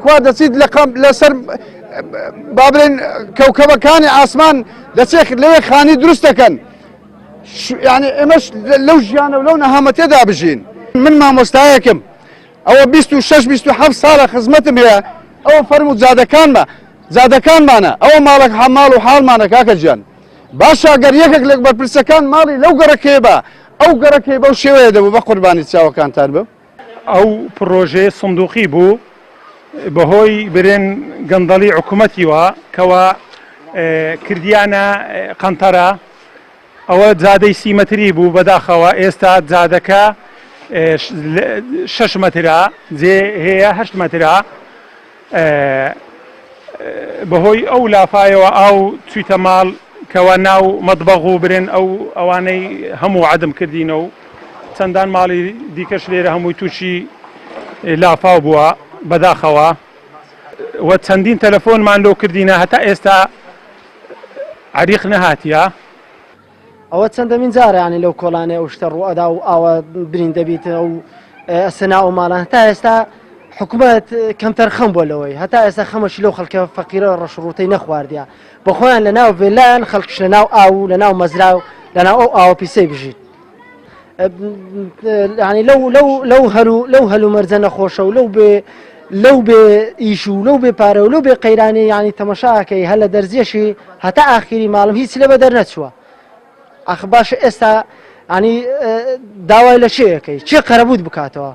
وا دەچیت لەسەر بابرێن کەوکەبەکانی ئاسمان دەچێت لەوێ خانی دروست دەکەن. یعنی ئێمەش لەو ژیانە و لەو نەهامەتێدا بژین. من مامۆستایەکم، ئەوە 26-27 ساڵە خزمەتم هەیە، ئەوە فەرموو جادەکانمانە، ئەوە ماڵک ماڵ و حاڵمانە کاکە گیان. باشە گەر یەکێک لە بەرپرسەکان ماڵی لەو گەڕەکەی بە ئەو گەڕەکەی بەو شێوەیە دەبوو بە قوربانی چاوەکانتان بە. ئەو پرۆژێ سندوقی بوو بەهۆی برێن گەندەڵی حکوومەتیوە کەوە کردیانە قەنتەرە، ئەوە جادەی 30 مەتری بوو بەداخەوە، ئێستا جادەکە 6 مەترە، جێ هەیە 8 مەترە. بەهۆی ئەو لافایەوە ئاو چویتە ماڵ کەوا ناو مەطبەخ و برێن ئەوانەی هەموو عەدم کردینە و چەندان ماڵی دیکەش لێرە هەمووی تووشی لافاو بووە بەداخەوە. وە چەندین تەلەفۆنمان لۆ کردینە هەتا ئێستا عریق نەهاتیە. ئەوە چەندەمین جارە ینی لەو کۆڵانێ ئەو شتە ڕوئەدا و ئاوە برین دەبیت و ئەسەنا و ماڵان هەتا ئێستا حکوومەت کەمتەر خەم بۆ لەوەی هەتا ئێستا خەمەشی لەو خەڵکە فەقیرە ڕەشڕوتەی نەخواردیە بە خۆیان لە ناو ڤێلایان خەڵکش لە ناو ئاو لە ناو مەزرا و لە ناو ئەو ئاوە پیسەی بژیت. ینی لەو هەلو مەرجە نەخۆشە و لەو بێ ئیش و لەو بێ پارە و لەو بێ قەیرانی ینی تەمەشاکەی هەر لە دەرزیەشی هەتا ئاخیری ماڵم هیچ لێ بە دەرنەچووە. ئەخ باشە ئێستا ینی داوای لە شەیەکەی چێ قەرەبووت بکاتەوە.